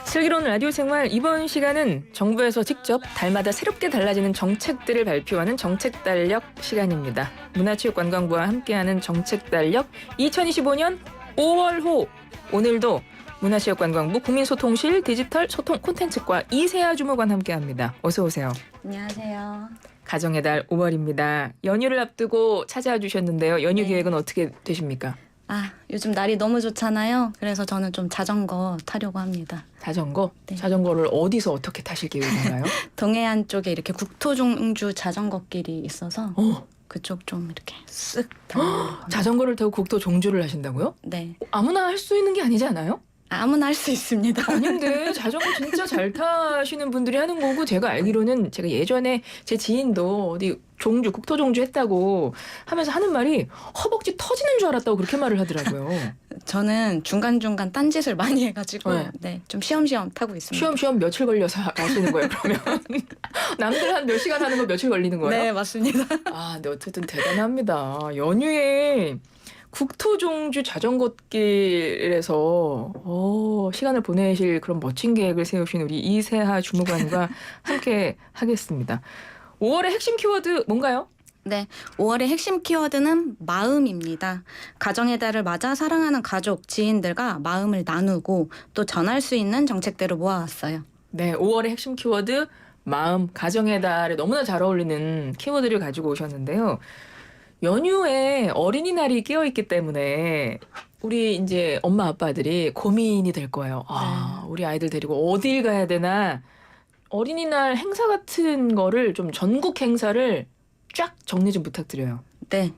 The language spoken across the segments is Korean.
슬기로운 라디오 생활 이번 시간은 정부에서 직접 달마다 새롭게 달라지는 정책들을 발표하는 정책달력 시간입니다. 문화체육관광부와 함께하는 정책달력 2025년 5월호 오늘도 문화체육관광부 국민소통실 디지털 소통 콘텐츠과 이세아 주무관 함께합니다. 어서 오세요. 안녕하세요. 가정의 달 5월입니다. 연휴를 앞두고 찾아와 주셨는데요. 연휴 네. 계획은 어떻게 되십니까? 요즘 날이 너무 좋잖아요. 그래서 저는 좀 자전거 타려고 합니다. 자전거? 네. 자전거를 어디서 어떻게 타실 계획인가요? 동해안 쪽에 이렇게 국토종주 자전거길이 있어서 그쪽 좀 이렇게 쓱 달려고. 자전거를 타고 국토 종주를 하신다고요? 네. 아무나 할 수 있는 게 아니지 않아요? 아무나 할 수 있습니다. 아닌데 자전거 진짜 잘 타시는 분들이 하는 거고 제가 알기로는 제가 예전에 제 지인도 어디 종주 국토 종주 했다고 하면서 하는 말이 허벅지 터지는 줄 알았다고 그렇게 말을 하더라고요. 저는 중간중간 딴짓을 많이 해가지고 네. 네, 좀 쉬엄쉬엄 타고 있습니다. 쉬엄쉬엄 며칠 걸려서 가시는 거예요 그러면? 남들 한 몇 시간 하는 거 며칠 걸리는 거예요? 네, 맞습니다. 근데 어쨌든 대단합니다. 연휴에 국토종주 자전거길에서 시간을 보내실 그런 멋진 계획을 세우신 우리 이세하 주무관과 함께 하겠습니다. 5월의 핵심 키워드 뭔가요? 네, 5월의 핵심 키워드는 마음입니다. 가정의 달을 맞아 사랑하는 가족, 지인들과 마음을 나누고 또 전할 수 있는 정책들을 모아왔어요. 네, 5월의 핵심 키워드 마음, 가정의 달에 너무나 잘 어울리는 키워드를 가지고 오셨는데요. 연휴에 어린이날이 끼어있기 때문에 우리 이제 엄마 아빠들이 고민이 될 거예요. 우리 아이들 데리고 어딜 가야 되나. 어린이날 행사 같은 거를 좀 전국 행사를 쫙 정리 좀 부탁드려요. 네.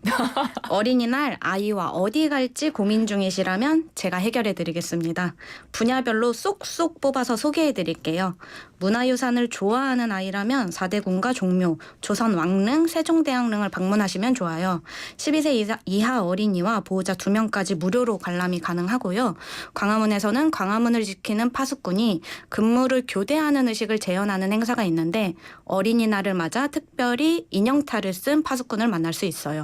어린이날 아이와 어디 갈지 고민 중이시라면 제가 해결해 드리겠습니다. 분야별로 쏙쏙 뽑아서 소개해 드릴게요. 문화유산을 좋아하는 아이라면 사대궁과 종묘, 조선 왕릉, 세종대왕릉을 방문하시면 좋아요. 12세 이하 어린이와 보호자 2명까지 무료로 관람이 가능하고요. 광화문에서는 광화문을 지키는 파수꾼이 근무를 교대하는 의식을 재현하는 행사가 있는데 어린이날을 맞아 특별히 인형탈을 쓴 파수꾼을 만날 수 있어요.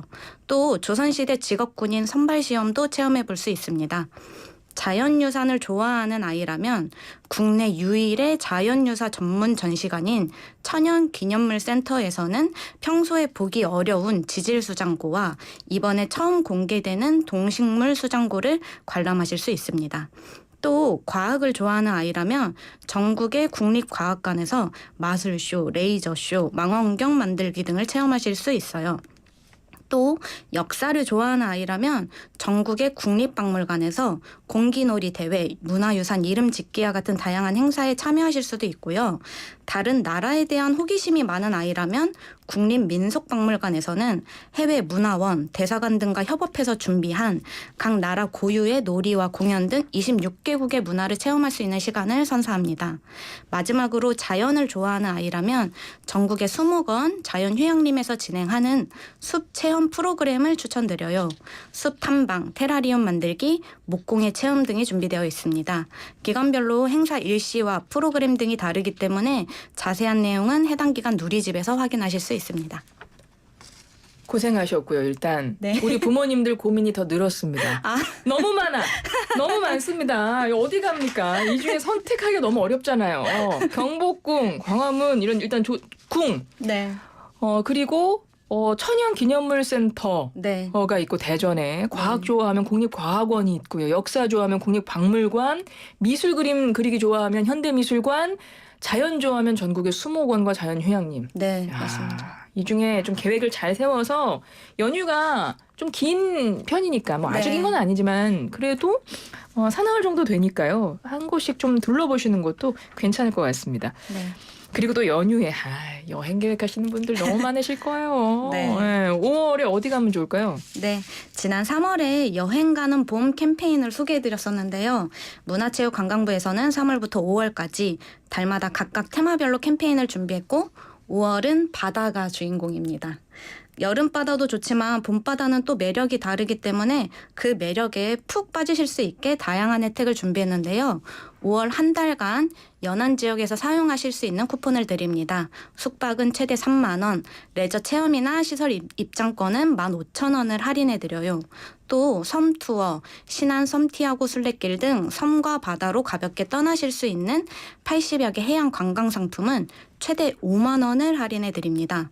또 조선시대 직업군인 선발시험도 체험해 볼 수 있습니다. 자연유산을 좋아하는 아이라면 국내 유일의 자연유사 전문 전시관인 천연기념물센터에서는 평소에 보기 어려운 지질수장고와 이번에 처음 공개되는 동식물 수장고를 관람하실 수 있습니다. 또 과학을 좋아하는 아이라면 전국의 국립과학관에서 마술쇼, 레이저쇼, 망원경 만들기 등을 체험하실 수 있어요. 또 역사를 좋아하는 아이라면 전국의 국립박물관에서 공기놀이 대회, 문화유산 이름 짓기와 같은 다양한 행사에 참여하실 수도 있고요. 다른 나라에 대한 호기심이 많은 아이라면 국립민속박물관에서는 해외 문화원, 대사관 등과 협업해서 준비한 각 나라 고유의 놀이와 공연 등 26개국의 문화를 체험할 수 있는 시간을 선사합니다. 마지막으로 자연을 좋아하는 아이라면 전국의 수목원, 자연휴양림에서 진행하는 숲 체험 프로그램을 추천드려요. 숲 탐방, 테라리움 만들기, 목공예 체험 등이 준비되어 있습니다. 기간별로 행사 일시와 프로그램 등이 다르기 때문에 자세한 내용은 해당 기간 누리집에서 확인하실 수 있습니다. 고생하셨고요. 일단 네. 우리 부모님들 고민이 더 늘었습니다. 너무 많아. 너무 많습니다. 어디 갑니까? 이 중에 선택하기가 너무 어렵잖아요. 경복궁, 광화문 이런 일단 궁. 네. 그리고 천연기념물센터가 네. 있고 대전에 과학 좋아하면 국립과학원이 있고요. 역사 좋아하면 국립박물관, 미술 그림 그리기 좋아하면 현대미술관, 자연 좋아하면 전국의 수목원과 자연휴양림. 네, 맞습니다. 이 중에 좀 계획을 잘 세워서 연휴가 좀 긴 편이니까 뭐 아주 네. 긴 건 아니지만 그래도 사나흘 정도 되니까요. 한 곳씩 좀 둘러보시는 것도 괜찮을 것 같습니다. 네. 그리고 또 연휴에 여행 계획하시는 분들 너무 많으실 거예요. 네. 5월에 어디 가면 좋을까요? 네, 지난 3월에 여행 가는 봄 캠페인을 소개해드렸었는데요. 문화체육관광부에서는 3월부터 5월까지 달마다 각각 테마별로 캠페인을 준비했고 5월은 바다가 주인공입니다. 여름바다도 좋지만 봄바다는 또 매력이 다르기 때문에 그 매력에 푹 빠지실 수 있게 다양한 혜택을 준비했는데요. 5월 한 달간 연안 지역에서 사용하실 수 있는 쿠폰을 드립니다. 숙박은 최대 3만 원, 레저 체험이나 시설 입장권은 15,000원을 할인해드려요. 또 섬투어, 신안 섬티아고 순례길 등 섬과 바다로 가볍게 떠나실 수 있는 80여 개 해양 관광 상품은 최대 5만 원을 할인해드립니다.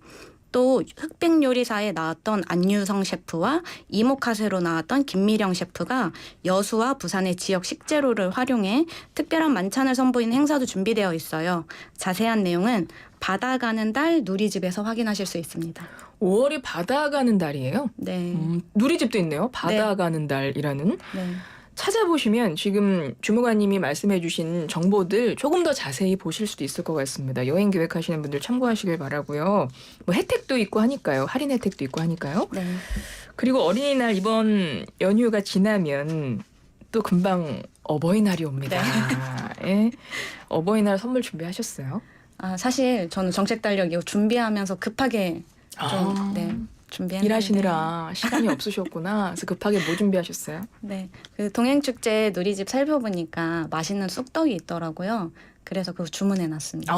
또 흑백 요리사에 나왔던 안유성 셰프와 이모카세로 나왔던 김미령 셰프가 여수와 부산의 지역 식재료를 활용해 특별한 만찬을 선보이는 행사도 준비되어 있어요. 자세한 내용은 바다 가는 달 누리집에서 확인하실 수 있습니다. 5월이 바다 가는 달이에요. 네. 누리집도 있네요. 바다 네. 가는 달이라는. 네. 찾아보시면 지금 주무관님이 말씀해주신 정보들 조금 더 자세히 보실 수도 있을 것 같습니다. 여행 계획하시는 분들 참고하시길 바라고요. 뭐 혜택도 있고 하니까요. 할인 혜택도 있고 하니까요. 네. 그리고 어린이날 이번 연휴가 지나면 또 금방 어버이날이 옵니다. 예. 어버이날 선물 준비하셨어요? 사실 저는 정책 달력이고 준비하면서 급하게 좀 준비했는데 일하시느라 시간이 없으셨구나. 그래서 급하게 뭐 준비하셨어요? 네, 그 동행축제 누리집 살펴보니까 맛있는 쑥떡이 있더라고요. 그래서 그거 주문해놨습니다.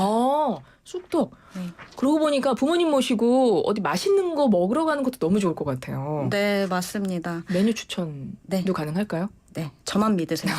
쑥떡. 네. 그러고 보니까 부모님 모시고 어디 맛있는 거 먹으러 가는 것도 너무 좋을 것 같아요. 네, 맞습니다. 메뉴 추천도 네. 가능할까요? 네, 저만 믿으세요.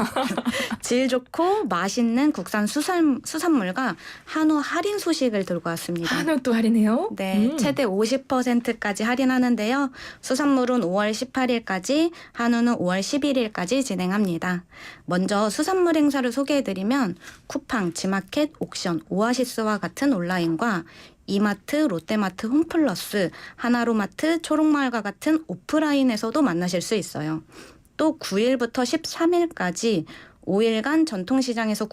질 좋고 맛있는 국산 수산물과 한우 할인 소식을 들고 왔습니다. 한우 또 할인해요? 네, 최대 50%까지 할인하는데요. 수산물은 5월 18일까지, 한우는 5월 11일까지 진행합니다. 먼저 수산물 행사를 소개해드리면 쿠팡, 지마켓, 옥션, 오아시스와 같은 온라인과 이마트, 롯데마트, 홈플러스, 하나로마트, 초록마을과 같은 오프라인에서도 만나실 수 있어요. 또 9일부터 13일까지 5일간 전통시장에서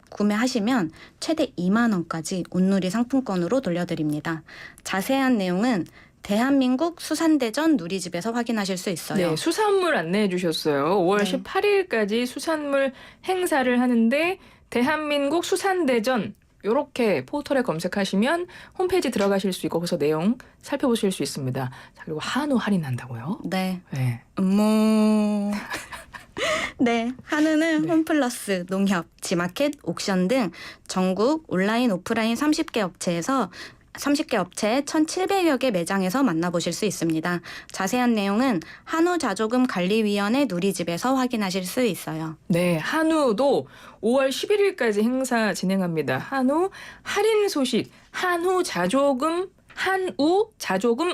구매하시면 최대 2만 원까지 온누리 상품권으로 돌려드립니다. 자세한 내용은 대한민국 수산대전 누리집에서 확인하실 수 있어요. 네, 수산물 안내해 주셨어요. 5월 네. 18일까지 수산물 행사를 하는데 대한민국 수산대전 이렇게 포털에 검색하시면 홈페이지 들어가실 수 있고 거기서 내용 살펴보실 수 있습니다. 자, 그리고 한우 할인한다고요? 네. 네. 네, 한우는 네. 홈플러스, 농협, 지마켓, 옥션 등 전국 온라인, 오프라인 30개 업체에서 30개 업체 1,700여 개 매장에서 만나보실 수 있습니다. 자세한 내용은 한우자조금관리위원회 누리집에서 확인하실 수 있어요. 네, 한우도 5월 11일까지 행사 진행합니다. 한우 할인 소식, 한우 자조금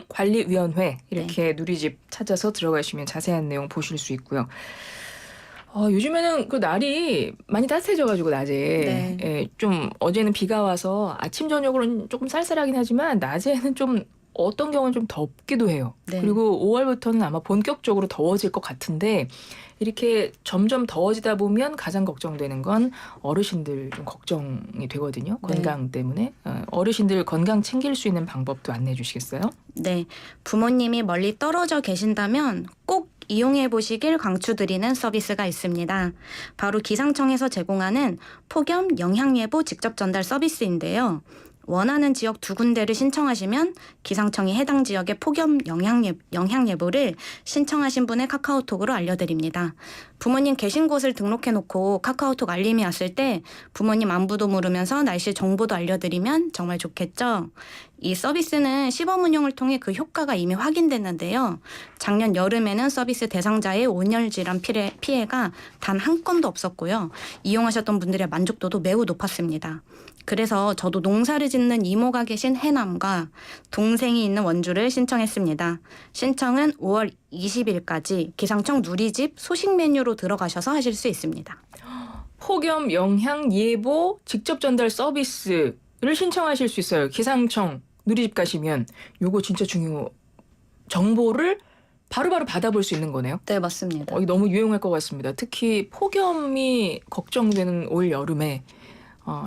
관리위원회 이렇게 누리집 찾아서 들어가시면 자세한 내용 보실 수 있고요. 요즘에는 그 날이 많이 따뜻해져가지고 낮에 네. 예, 좀 어제는 비가 와서 아침 저녁으로는 조금 쌀쌀하긴 하지만 낮에는 좀 어떤 경우는 좀 덥기도 해요. 네. 그리고 5월부터는 아마 본격적으로 더워질 것 같은데 이렇게 점점 더워지다 보면 가장 걱정되는 건 어르신들 좀 걱정이 되거든요. 건강 때문에. 어르신들 건강 챙길 수 있는 방법도 안내해 주시겠어요? 네, 부모님이 멀리 떨어져 계신다면 꼭 이용해 보시길 강추드리는 서비스가 있습니다. 바로 기상청에서 제공하는 폭염 영향예보 직접 전달 서비스인데요. 원하는 지역 2군데를 신청하시면 기상청이 해당 지역의 폭염 영향예보를 신청하신 분의 카카오톡으로 알려드립니다. 부모님 계신 곳을 등록해놓고 카카오톡 알림이 왔을 때 부모님 안부도 물으면서 날씨 정보도 알려드리면 정말 좋겠죠? 이 서비스는 시범 운영을 통해 그 효과가 이미 확인됐는데요. 작년 여름에는 서비스 대상자의 온열 질환 피해가 단 한 건도 없었고요. 이용하셨던 분들의 만족도도 매우 높았습니다. 그래서 저도 농사를 짓는 이모가 계신 해남과 동생이 있는 원주를 신청했습니다. 신청은 5월 20일까지 기상청 누리집 소식 메뉴로 들어가셔서 하실 수 있습니다. 폭염 영향 예보 직접 전달 서비스를 신청하실 수 있어요. 기상청 누리집 가시면 요거 진짜 중요 정보를 바로바로 받아볼 수 있는 거네요. 네, 맞습니다. 이게 너무 유용할 것 같습니다. 특히 폭염이 걱정되는 올 여름에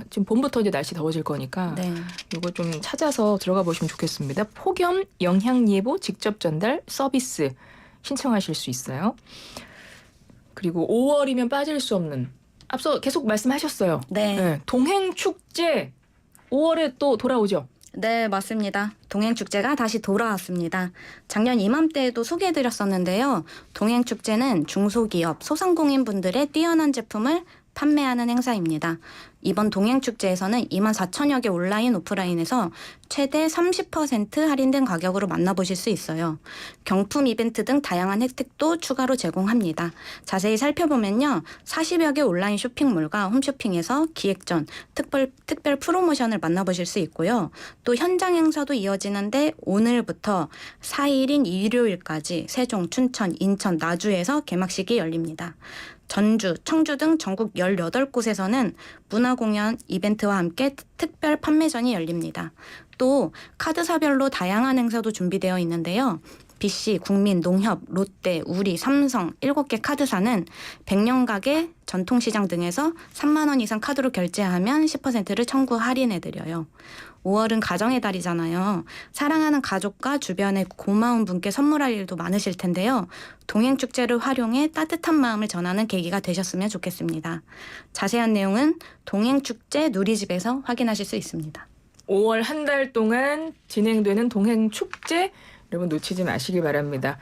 지금 봄부터 이제 날씨 더워질 거니까 네. 이거 좀 찾아서 들어가 보시면 좋겠습니다. 폭염 영향 예보 직접 전달 서비스 신청하실 수 있어요. 그리고 5월이면 빠질 수 없는 앞서 계속 말씀하셨어요. 네. 동행 축제 5월에 또 돌아오죠. 네, 맞습니다. 동행축제가 다시 돌아왔습니다. 작년 이맘때에도 소개해드렸었는데요. 동행축제는 중소기업, 소상공인분들의 뛰어난 제품을 판매하는 행사입니다. 이번 동행축제에서는 24,000여 개 온라인, 오프라인에서 최대 30% 할인된 가격으로 만나보실 수 있어요. 경품 이벤트 등 다양한 혜택도 추가로 제공합니다. 자세히 살펴보면요. 40여 개 온라인 쇼핑몰과 홈쇼핑에서 기획전, 특별 프로모션을 만나보실 수 있고요. 또 현장 행사도 이어지는데 오늘부터 4일인 일요일까지 세종, 춘천, 인천, 나주에서 개막식이 열립니다. 전주, 청주 등 전국 18곳에서는 문화공연, 이벤트와 함께 특별 판매전이 열립니다. 또 카드사별로 다양한 행사도 준비되어 있는데요. BC, 국민, 농협, 롯데, 우리, 삼성 7개 카드사는 100년 가게, 전통시장 등에서 3만 원 이상 카드로 결제하면 10%를 청구 할인해드려요. 5월은 가정의 달이잖아요. 사랑하는 가족과 주변에 고마운 분께 선물할 일도 많으실 텐데요. 동행축제를 활용해 따뜻한 마음을 전하는 계기가 되셨으면 좋겠습니다. 자세한 내용은 동행축제 누리집에서 확인하실 수 있습니다. 5월 한 달 동안 진행되는 동행축제 여러분 놓치지 마시기 바랍니다.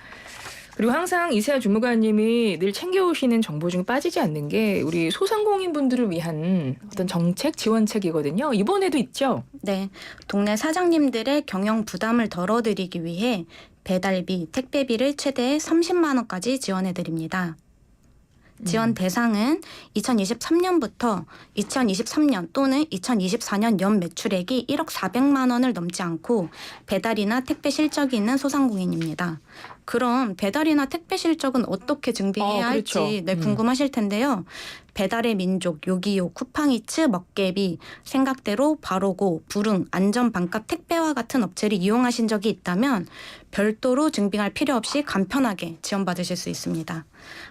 그리고 항상 이세아 주무관님이 늘 챙겨오시는 정보 중에 빠지지 않는 게 우리 소상공인분들을 위한 어떤 정책, 지원책이거든요. 이번에도 있죠? 네, 동네 사장님들의 경영 부담을 덜어드리기 위해 배달비, 택배비를 최대 30만 원까지 지원해드립니다. 지원 대상은 2023년부터 2023년 또는 2024년 연 매출액이 1억 400만 원을 넘지 않고 배달이나 택배 실적이 있는 소상공인입니다. 그럼 배달이나 택배 실적은 어떻게 증빙해야 그렇죠. 할지 궁금하실 텐데요. 배달의 민족, 요기요, 쿠팡이츠, 먹개비, 생각대로, 바로고, 부릉, 안전반값 택배와 같은 업체를 이용하신 적이 있다면 별도로 증빙할 필요 없이 간편하게 지원받으실 수 있습니다.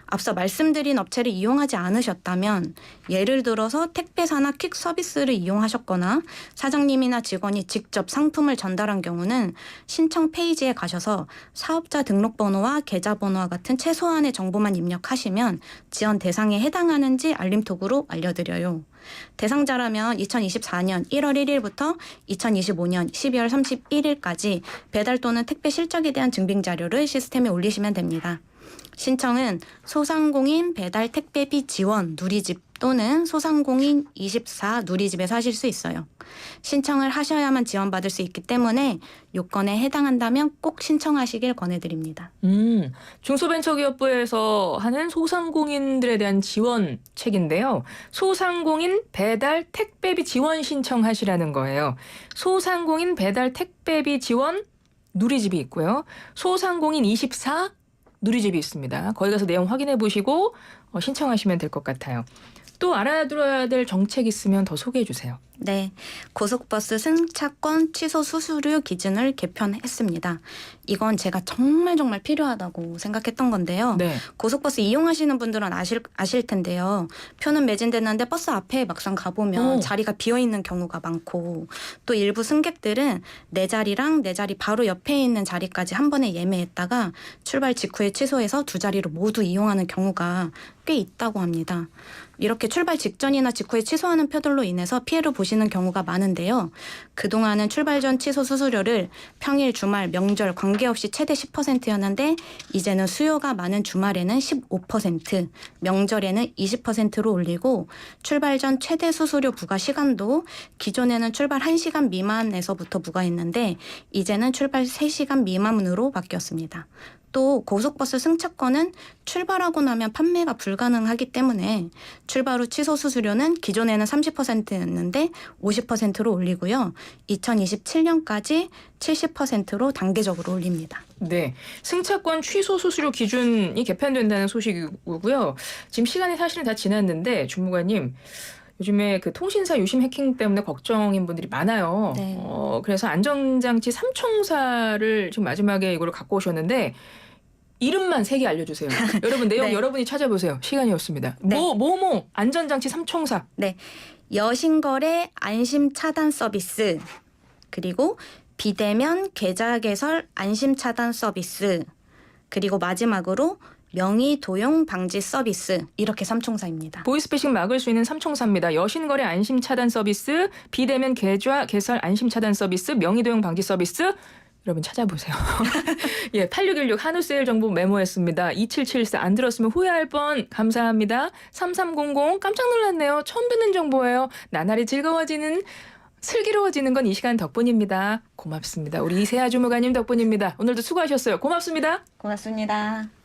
앞서 말씀드린 업체를 이용하지 않으셨다면 예를 들어서 택배사나 퀵 서비스를 이용하셨거나 사장님이나 직원이 직접 상품을 전달한 경우는 신청 페이지에 가셔서 사업자 등록번호와 계좌번호와 같은 최소한의 정보만 입력하시면 지원 대상에 해당하는지 알림톡으로 알려드려요. 대상자라면 2024년 1월 1일부터 2025년 12월 31일까지 배달 또는 택배 실적에 대한 증빙 자료를 시스템에 올리시면 됩니다. 신청은 소상공인 배달 택배비 지원 누리집 또는 소상공인 24 누리집에서 하실 수 있어요. 신청을 하셔야만 지원받을 수 있기 때문에 요건에 해당한다면 꼭 신청하시길 권해드립니다. 중소벤처기업부에서 하는 소상공인들에 대한 지원책인데요. 소상공인 배달 택배비 지원 신청하시라는 거예요. 소상공인 배달 택배비 지원 누리집이 있고요. 소상공인 24 누리집이 있습니다. 거기 가서 내용 확인해 보시고 신청하시면 될 것 같아요. 또 알아들어야 될 정책 있으면 더 소개해 주세요. 네, 고속버스 승차권 취소 수수료 기준을 개편했습니다. 이건 제가 정말 필요하다고 생각했던 건데요. 네. 고속버스 이용하시는 분들은 아실 텐데요. 표는 매진됐는데 버스 앞에 막상 가보면 자리가 비어있는 경우가 많고 또 일부 승객들은 내 자리랑 내 자리 바로 옆에 있는 자리까지 한 번에 예매했다가 출발 직후에 취소해서 두 자리를 모두 이용하는 경우가 꽤 있다고 합니다. 이렇게 출발 직전이나 직후에 취소하는 표들로 인해서 피해를 보시는 경우가 많은데요. 그동안은 출발 전 취소 수수료를 평일, 주말, 명절 관계없이 최대 10%였는데 이제는 수요가 많은 주말에는 15%, 명절에는 20%로 올리고 출발 전 최대 수수료 부과 시간도 기존에는 출발 1시간 미만에서부터 부과했는데 이제는 출발 3시간 미만으로 바뀌었습니다. 또 고속버스 승차권은 출발하고 나면 판매가 불가능하기 때문에 출발 후 취소 수수료는 기존에는 30%였는데 50%로 올리고요. 2027년까지 70%로 단계적으로 올립니다. 네, 승차권 취소 수수료 기준이 개편된다는 소식이고요. 지금 시간이 사실은 다 지났는데 주무관님 요즘에 그 통신사 유심 해킹 때문에 걱정인 분들이 많아요. 네. 그래서 안전장치 삼총사를 지금 마지막에 이걸 갖고 오셨는데 이름만 3개 알려주세요. 여러분 내용 네. 여러분이 찾아보세요. 시간이 없습니다. 네. 안전장치 삼총사. 네, 여신거래 안심 차단 서비스, 그리고 비대면 계좌 개설 안심 차단 서비스, 그리고 마지막으로 명의 도용 방지 서비스 이렇게 3총사입니다. 보이스피싱 막을 수 있는 3총사입니다. 여신거래 안심 차단 서비스, 비대면 계좌 개설 안심 차단 서비스, 명의 도용 방지 서비스. 여러분 찾아보세요. 예, 8616 한우 세일 정보 메모했습니다. 2774 안 들었으면 후회할 뻔. 감사합니다. 3300 깜짝 놀랐네요. 처음 듣는 정보예요. 나날이 즐거워지는 슬기로워지는 건 이 시간 덕분입니다. 고맙습니다. 우리 이세아 주무관님 덕분입니다. 오늘도 수고하셨어요. 고맙습니다. 고맙습니다.